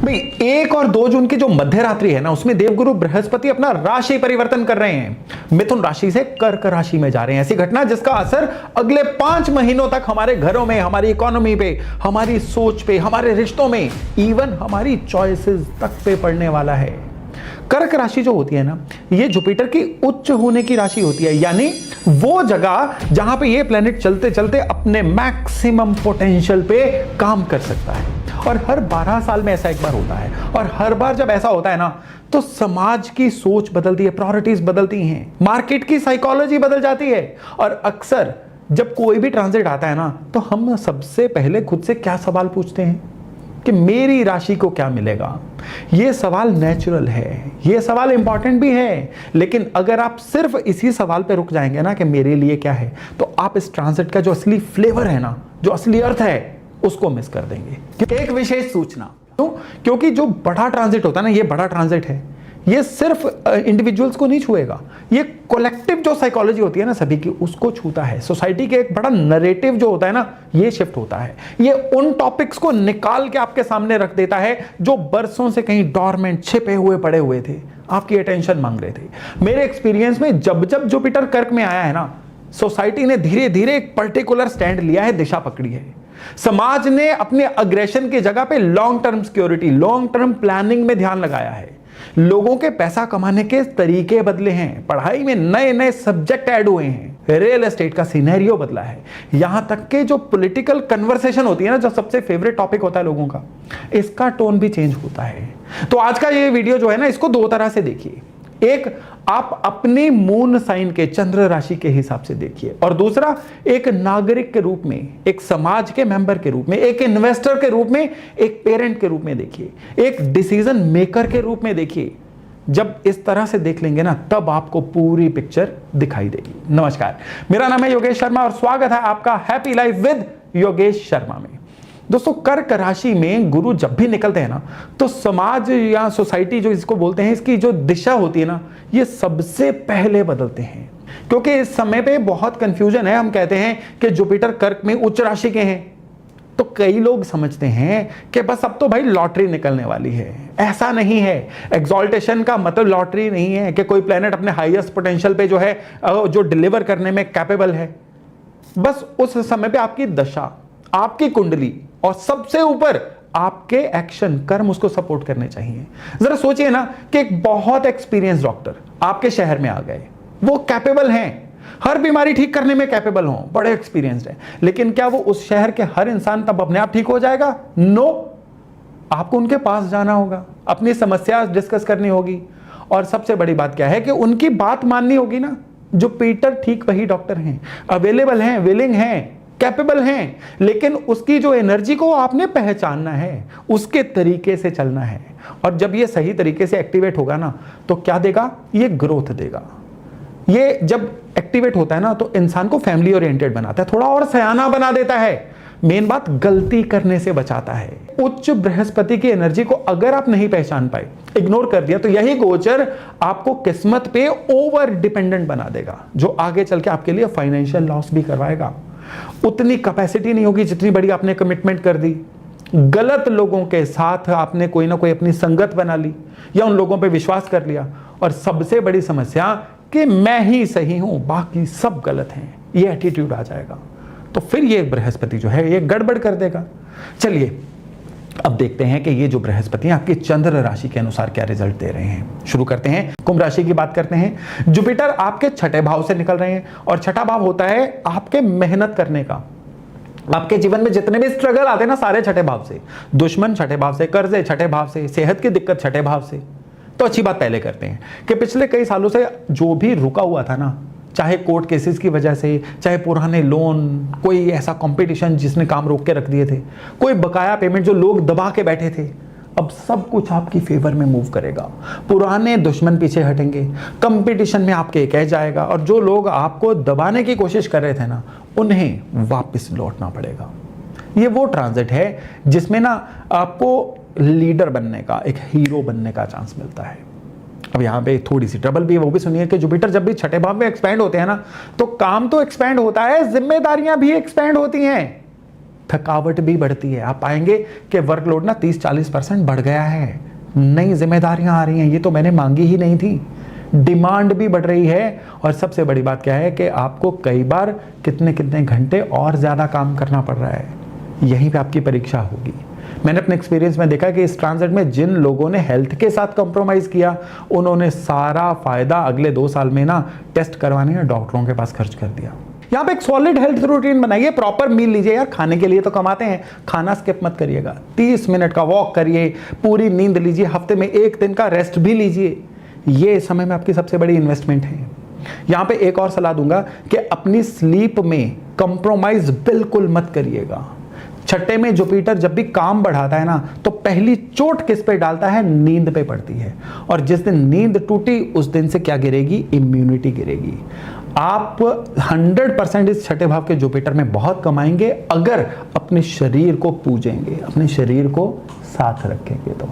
भाई 1 और 2 जून की जो मध्य रात्रि है ना, उसमें देवगुरु बृहस्पति अपना राशि परिवर्तन कर रहे हैं। मिथुन राशि से कर्क राशि में जा रहे हैं। ऐसी घटना जिसका असर अगले 5 महीनों तक हमारे घरों में, हमारी इकोनॉमी पे, हमारी सोच पे, हमारे रिश्तों में, इवन हमारी चॉइसेस तक पे पड़ने वाला है। कर्क राशि जो होती है ना, ये जुपिटर की उच्च होने की राशि होती है, यानी वो जगह जहां पे ये प्लेनेट चलते चलते अपने मैक्सिमम पोटेंशियल पे काम कर सकता है। और हर 12 साल में ऐसा एक बार होता है, और हर बार जब ऐसा होता है ना, तो समाज की सोच बदलती है, प्रायोरिटीज बदलती हैं, मार्केट की साइकोलॉजी बदल जाती है। और अक्सर जब कोई भी ट्रांजिट आता है ना, तो हम सबसे पहले खुद से क्या सवाल पूछते हैं कि मेरी राशि को क्या मिलेगा। यह सवाल नेचुरल है, यह सवाल इंपॉर्टेंट भी है, लेकिन अगर आप सिर्फ इसी सवाल पे रुक जाएंगे ना कि मेरे लिए क्या है, तो आप इस ट्रांजिट का जो असली फ्लेवर है ना, जो असली अर्थ है, उसको मिस कर देंगे। एक विशेष सूचना, क्योंकि जो बड़ा ट्रांजिट होता है ना, ये बड़ा ट्रांजिट है, ये सिर्फ इंडिविजुअल्स को नहीं छुएगा, ये कलेक्टिव जो साइकोलॉजी होती है ना सभी की, उसको छूता है। सोसाइटी के एक बड़ा नरेटिव जो होता है ना, ये शिफ्ट होता है। ये उन टॉपिक्स को निकाल के आपके सामने रख देता है जो बरसों से कहीं डॉर्मेंट छिपे हुए पड़े हुए थे, आपकी अटेंशन मांग रहे थे। मेरे एक्सपीरियंस में जब जब जुपिटर कर्क में आया है ना, सोसाइटी ने धीरे धीरे एक पर्टिकुलर स्टैंड लिया है, दिशा पकड़ी है। समाज ने अपने अग्रेशन की जगह पे long term security, long term planning में ध्यान लगाया है। लोगों के पैसा कमाने के तरीके बदले हैं, पढ़ाई में नए नए सब्जेक्ट ऐड हुए हैं, रियल एस्टेट का सिनेरियो बदला है। यहां तक के जो पॉलिटिकल कन्वर्सेशन होती है ना, जो सबसे फेवरेट टॉपिक होता है लोगों का, इसका टोन भी चेंज होता है। तो आज का ये वीडियो जो है ना, इसको 2 तरह से देखिए। एक, आप अपनी मून साइन के, चंद्र राशि के हिसाब से देखिए, और दूसरा एक नागरिक के रूप में, एक समाज के मेंबर के रूप में, एक इन्वेस्टर के रूप में, एक पेरेंट के रूप में देखिए, एक डिसीजन मेकर के रूप में देखिए। जब इस तरह से देख लेंगे ना, तब आपको पूरी पिक्चर दिखाई देगी। नमस्कार, मेरा नाम है योगेश शर्मा और स्वागत है आपका happy life with Yogesh Sharma में। दोस्तों, कर्क राशि में गुरु जब भी निकलते हैं ना, तो समाज या सोसाइटी जो इसको बोलते हैं, इसकी जो दिशा होती है ना, ये सबसे पहले बदलते हैं। क्योंकि इस समय पे बहुत कंफ्यूजन है। हम कहते हैं कि जुपिटर कर्क में उच्च राशि के हैं, तो कई लोग समझते हैं कि बस अब तो भाई लॉटरी निकलने वाली है। ऐसा नहीं है। एक्सॉल्टेशन का मतलब लॉटरी नहीं है कि कोई प्लेनेट अपने हाईएस्ट पोटेंशियल पे जो है, जो डिलीवर करने में कैपेबल है। बस उस समय पे आपकी दशा, आपकी कुंडली और सबसे ऊपर आपके एक्शन, कर्म उसको सपोर्ट करने चाहिए। जरा सोचिए ना कि एक बहुत एक्सपीरियंस डॉक्टर आपके शहर में आ गए, वो कैपेबल हैं, हर बीमारी ठीक करने में कैपेबल हों, बड़े एक्सपीरियंस्ड हैं, लेकिन क्या वो उस शहर के हर इंसान तब अपने आप ठीक हो जाएगा? नो, आपको उनके पास जाना होगा, अपनी समस्या डिस्कस करनी होगी, और सबसे बड़ी बात क्या है कि उनकी बात माननी होगी ना। जो पीटर ठीक वही डॉक्टर हैं, अवेलेबल हैं, विलिंग हैं, कैपेबल हैं, लेकिन उसकी जो एनर्जी को आपने पहचानना है, उसके तरीके से चलना है। और जब ये सही तरीके से एक्टिवेट होगा ना, तो क्या देगा? ये ग्रोथ देगा। ये जब एक्टिवेट होता है ना, तो इंसान को फैमिली ओरिएंटेड बनाता है, थोड़ा और सयाना बना देता है। मेन बात, गलती करने से बचाता है। उच्च बृहस्पति की एनर्जी को अगर आप नहीं पहचान पाए, इग्नोर कर दिया, तो यही गोचर आपको किस्मत पे ओवर डिपेंडेंट बना देगा, जो आगे चल के आपके लिए फाइनेंशियल लॉस भी करवाएगा। उतनी कैपेसिटी नहीं होगी जितनी बड़ी आपने कमिटमेंट कर दी। गलत लोगों के साथ आपने कोई ना कोई अपनी संगत बना ली, या उन लोगों पे विश्वास कर लिया, और सबसे बड़ी समस्या कि मैं ही सही हूं, बाकी सब गलत हैं, ये एटीट्यूड आ जाएगा। तो फिर ये बृहस्पति जो है, ये गड़बड़ कर देगा। चलिए अब देखते हैं कि ये जो बृहस्पति हैं, आपकी चंद्र राशि के अनुसार क्या रिजल्ट दे रहे हैं। शुरू करते हैं, कुंभ राशि की बात करते हैं। जुपिटर आपके 6ठे भाव से निकल रहे हैं, और 6ठा भाव होता है आपके मेहनत करने का। आपके जीवन में जितने भी स्ट्रगल आते हैं ना, सारे 6ठे भाव से। दुश्मन 6ठे भाव से, कर्जे 6ठे भाव से, सेहत की दिक्कत 6ठे भाव से। तो अच्छी बात पहले करते हैं कि पिछले कई सालों से जो भी रुका हुआ था ना, चाहे कोर्ट केसेस की वजह से, चाहे पुराने लोन, कोई ऐसा कंपटीशन जिसने काम रोक के रख दिए थे, कोई बकाया पेमेंट जो लोग दबा के बैठे थे, अब सब कुछ आपकी फेवर में मूव करेगा। पुराने दुश्मन पीछे हटेंगे, कंपटीशन में आपके एक एज आएगा, और जो लोग आपको दबाने की कोशिश कर रहे थे ना, उन्हें वापस लौटना पड़ेगा। ये वो ट्रांजिट है जिसमें ना आपको लीडर बनने का, एक हीरो बनने का चांस मिलता है। अब यहाँ पे थोड़ी सी ट्रबल भी है, वो भी सुनिए कि जुपिटर जब भी 6ठे भाव में एक्सपैंड होते हैं ना, तो काम तो एक्सपैंड होता है, जिम्मेदारियां भी एक्सपैंड होती हैं। थकावट भी बढ़ती है। आप पाएंगे कि वर्कलोड ना 30-40% बढ़ गया है। नई जिम्मेदारियां आ रही हैं, ये तो मैंने मांगी ही नहीं थी। डिमांड भी बढ़ रही है और सबसे बड़ी बात क्या है कि आपको कई बार कितने कितने घंटे और ज्यादा काम करना पड़ रहा है। यहीं पे आपकी परीक्षा होगी। मैंने अपने एक्सपीरियंस में देखा कि इस ट्रांजिट में जिन लोगों ने हेल्थ के साथ कॉम्प्रोमाइज किया, उन्होंने सारा फायदा अगले 2 साल में ना टेस्ट करवाने या डॉक्टरों के पास खर्च कर दिया। यहाँ पे एक सॉलिड हेल्थ रूटीन बनाइए, प्रॉपर मील लीजिए। यार खाने के लिए तो कमाते हैं, खाना स्किप मत करिएगा। 30 मिनट का वॉक करिए, पूरी नींद लीजिए, हफ्ते में 1 दिन का रेस्ट भी लीजिए। ये समय में आपकी सबसे बड़ी इन्वेस्टमेंट है। यहाँ पे एक और सलाह दूंगा कि अपनी स्लीप में कंप्रोमाइज बिल्कुल मत करिएगा। छठे में जुपिटर जब भी काम बढ़ाता है ना, तो पहली चोट किस पे डालता है? नींद पे पड़ती है। और जिस दिन नींद टूटी उस दिन से क्या गिरेगी? इम्यूनिटी गिरेगी। आप 100% इस छठे भाव के जुपिटर में बहुत कमाएंगे अगर अपने शरीर को पूजेंगे, अपने शरीर को साथ रखेंगे तो।